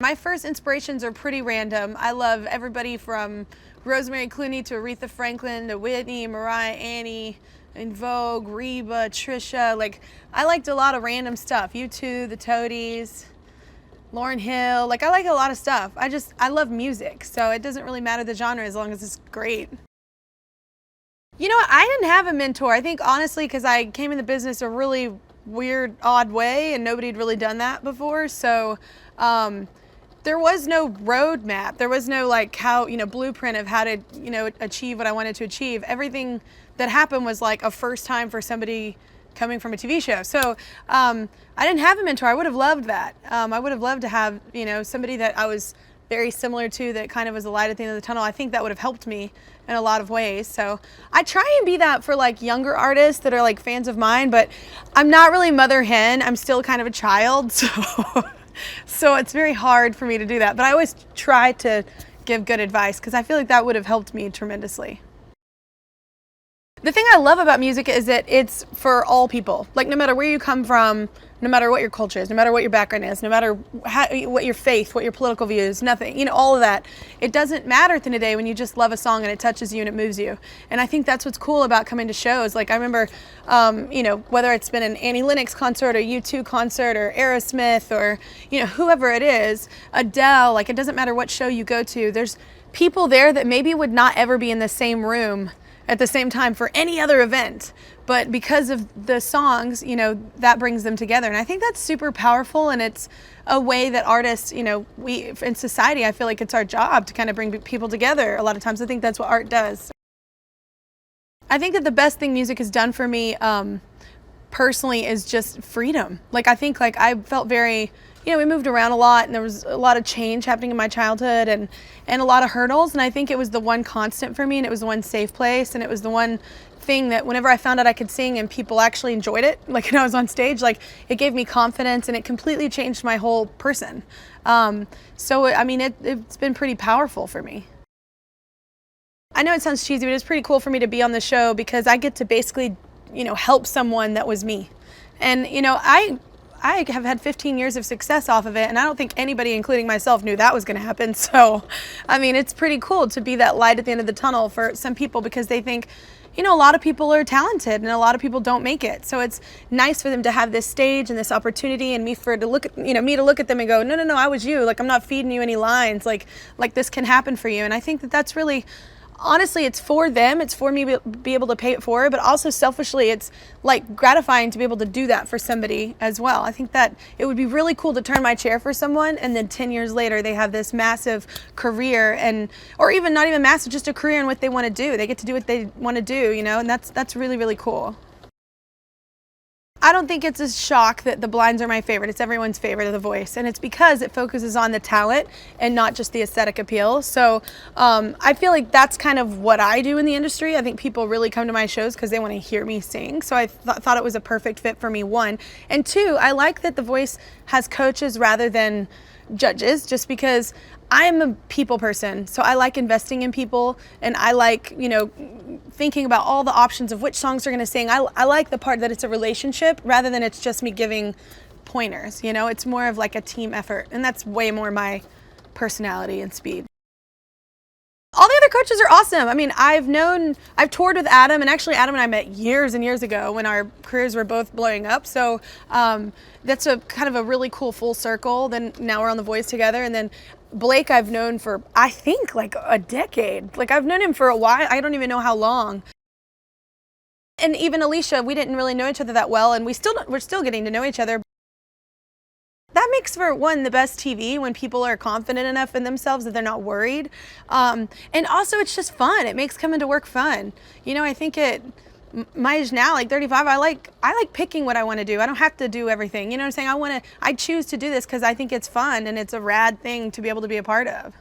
My first inspirations are pretty random. I love everybody from Rosemary Clooney to Aretha Franklin to Whitney, Mariah, Annie, In Vogue, Reba, Trisha. Like, I liked a lot of random stuff. U2, the Toadies, Lauryn Hill. Like, I like a lot of stuff. I love music, so it doesn't really matter the genre as long as it's great. You know what? I didn't have a mentor. I think honestly, because I came in the business a really weird, odd way, and nobody had really done that before. So there was no roadmap. There was no like blueprint of how to achieve what I wanted to achieve. Everything that happened was like a first time for somebody coming from a TV show. So I didn't have a mentor. I would have loved that. I would have loved to have somebody that I was very similar to, that kind of was the light at the end of the tunnel. I think that would have helped me in a lot of ways. So I try and be that for like younger artists that are like fans of mine, but I'm not really mother hen. I'm still kind of a child, so it's very hard for me to do that. But I always try to give good advice because I feel like that would have helped me tremendously. The thing I love about music is that it's for all people. Like, no matter where you come from, no matter what your culture is, no matter what your background is, no matter what your faith, what your political views, nothing, all of that. It doesn't matter at the end of the day when you just love a song and it touches you and it moves you. And I think that's what's cool about coming to shows. Like, I remember, whether it's been an Annie Lennox concert or U2 concert or Aerosmith or, whoever it is, Adele, like, it doesn't matter what show you go to, there's people there that maybe would not ever be in the same room at the same time for any other event, but because of the songs, that brings them together. And I think that's super powerful, and it's a way that artists, we in society, I feel like it's our job to kind of bring people together. A lot of times I think that's what art does. I think that the best thing music has done for me personally is just freedom. Like, I think like I felt very, we moved around a lot, and there was a lot of change happening in my childhood and a lot of hurdles. And I think it was the one constant for me, and it was the one safe place, and it was the one thing that whenever I found out I could sing and people actually enjoyed it, like when I was on stage, like it gave me confidence and it completely changed my whole person. So, I mean, it's been pretty powerful for me. I know it sounds cheesy, but it's pretty cool for me to be on the show because I get to basically, help someone that was me. And, I have had 15 years of success off of it, and I don't think anybody, including myself, knew that was going to happen. So, I mean, it's pretty cool to be that light at the end of the tunnel for some people because they think, a lot of people are talented and a lot of people don't make it. So it's nice for them to have this stage and this opportunity, and me to look at them and go, no, I was you. Like, I'm not feeding you any lines. Like this can happen for you. And I think that that's really, honestly, it's for them. It's for me to be able to pay it forward, but also selfishly, it's like gratifying to be able to do that for somebody as well. I think that it would be really cool to turn my chair for someone, and then 10 years later, they have this massive career, or even not even massive, just a career in what they want to do. They get to do what they want to do, and that's really, really cool. I don't think it's a shock that the Blinds are my favorite. It's everyone's favorite of The Voice, and it's because it focuses on the talent and not just the aesthetic appeal. So I feel like that's kind of what I do in the industry. I think people really come to my shows because they want to hear me sing. So I thought it was a perfect fit for me, one. And two, I like that The Voice has coaches rather than judges, just because I'm a people person. So I like investing in people, and I like, thinking about all the options of which songs they're going to sing. I like the part that it's a relationship rather than it's just me giving pointers. It's more of like a team effort, and that's way more my personality and speed. All the other coaches are awesome. I mean, I've toured with Adam, and actually Adam and I met years and years ago when our careers were both blowing up. So that's a kind of a really cool full circle. Then now we're on The Voice together. And then Blake I've known for, I think, like a decade. Like, I've known him for a while. I don't even know how long. And even Alicia, we didn't really know each other that well, and we're still getting to know each other. That makes for, one, the best TV when people are confident enough in themselves that they're not worried. And also, it's just fun. It makes coming to work fun. I think at my age now, like 35, I like picking what I want to do. I don't have to do everything. You know what I'm saying? I choose to do this because I think it's fun and it's a rad thing to be able to be a part of.